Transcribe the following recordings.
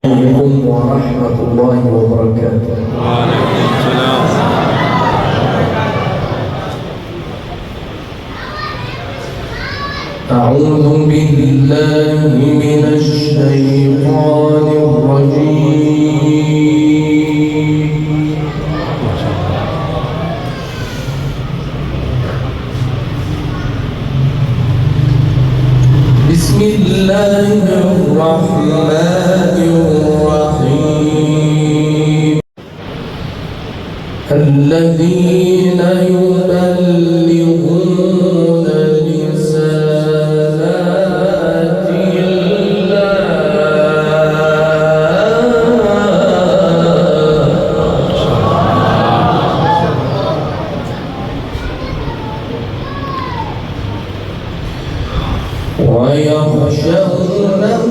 عليكم ورحمة الله وبركاته. وعليكم السلام. أعوذ بالله من الشيطان الرجيم. بسم الله الرحمن الرحيم. الذين يبلغون رسالات الله ويخشونه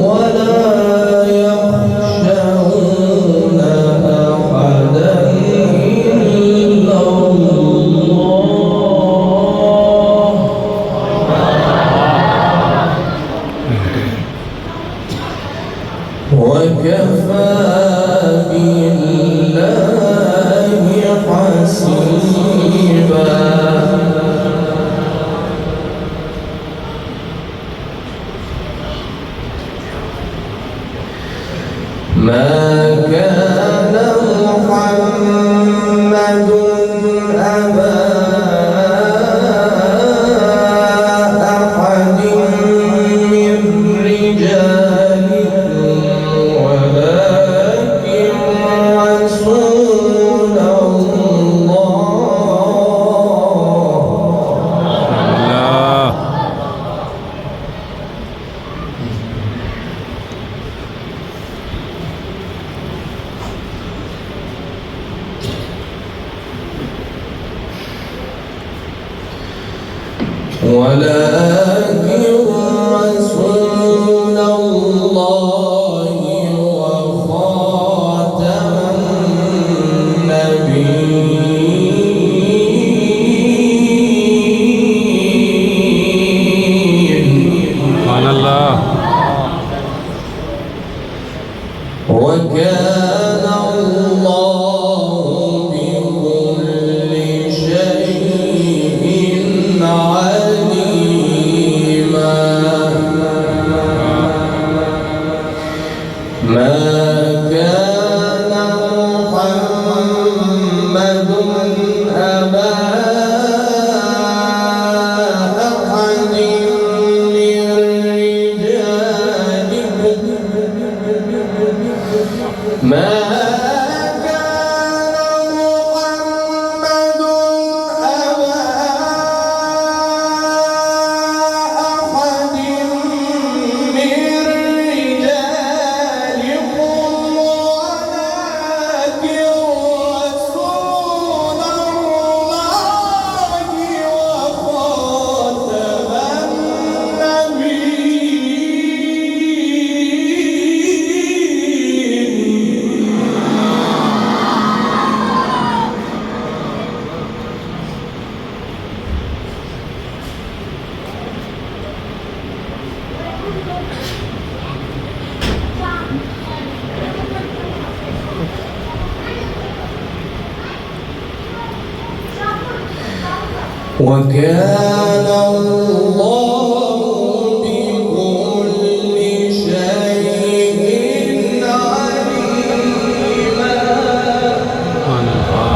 ولا يخشون أحدا إلا الله وكفى بالله حسيبا. ما كان محمد أبا أحد من رجالكم ولكن رسول الله وخاتم النبيين. سبحان الله. وكان الله بكل شيء عليما. ما كان محمد أبا أحد من رجالكم ما كان محمد أبا أحد من رجالكم ولكن رسول الله وخاتم وكان الله بكل شيء عليما. سبحان الله.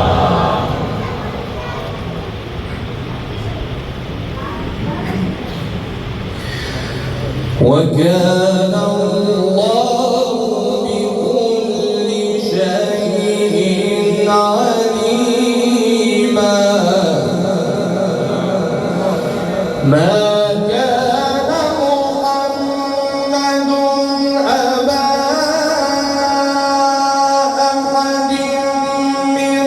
وكان الله بكل شيء عليما. ما كان محمد أبا أحد من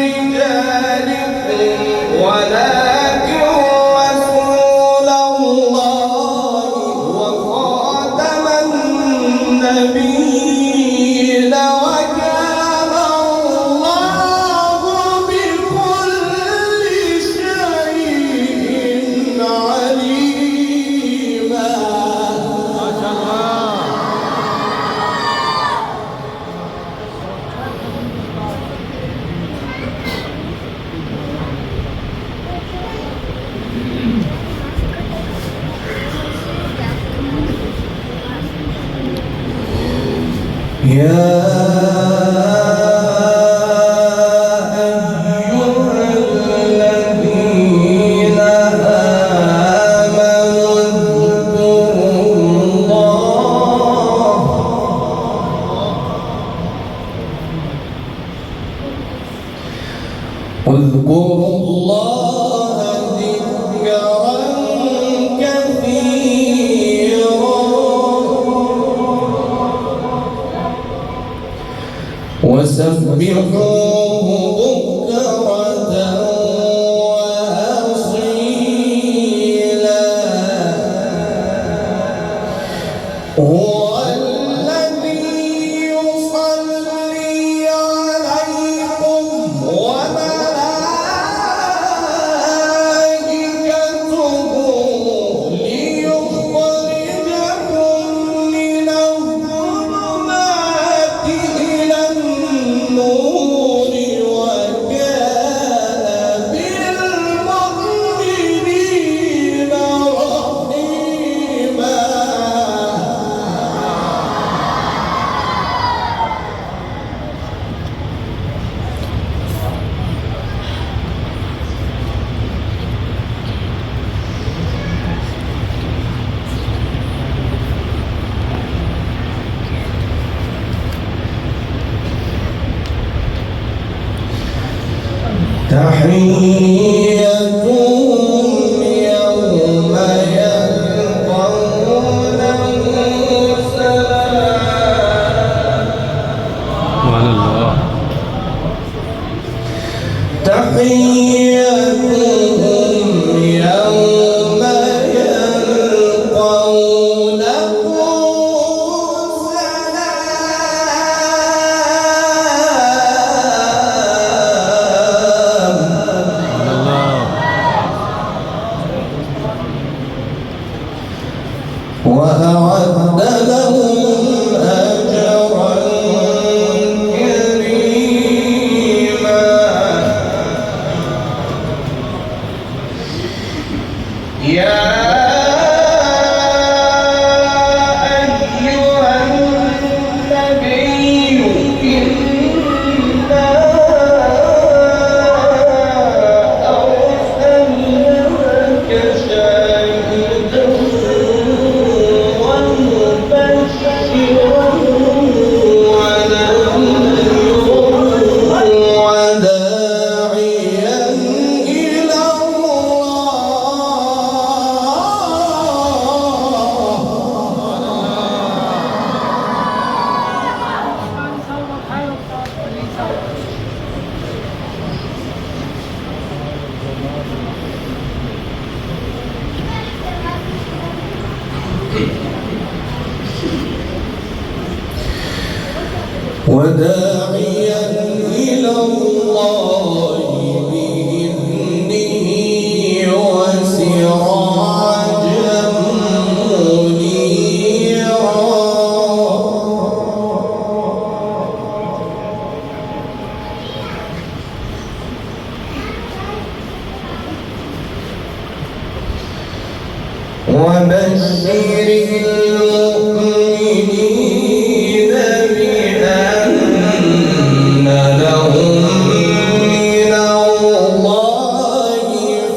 رجالكم ولكن رسول الله وخاتم النبيين وكان الله بكل شيء عليما. اذكروا الله ذكرا كثيرا وسبحوه بكرة وأصيلا هو الذي يصلي عليكم وملائكته ليخرجكم من الظلمات إلى النور وكان بالمؤمنين رحيما. تحيتهم يوم يلقونه سلام. سبحان الله. تحيتهم يوم يلقونه وأعد لهم أجرا كريما. يا أيها النبي إنا أرسلناك شاهدا وداعيا إلى الله بإذنه وسراجا منيرا. وبشر المؤمنين بأن لهم من الله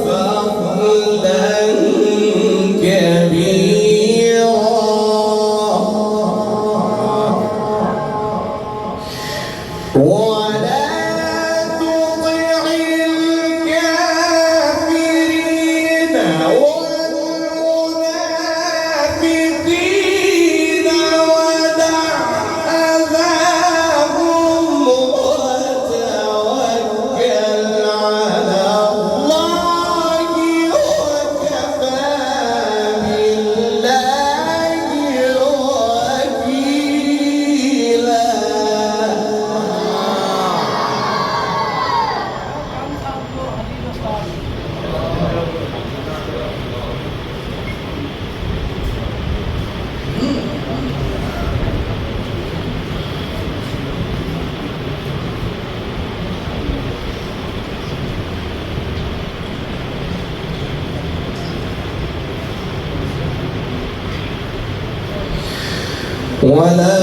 فضلا كبيرا. ولا تطع الكافرين والمنافقين ودع أذاهم وتوكل على الله وكفى بالله وكيلا. ولا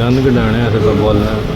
चंद के डाने ऐसे तो बोल रहे हैं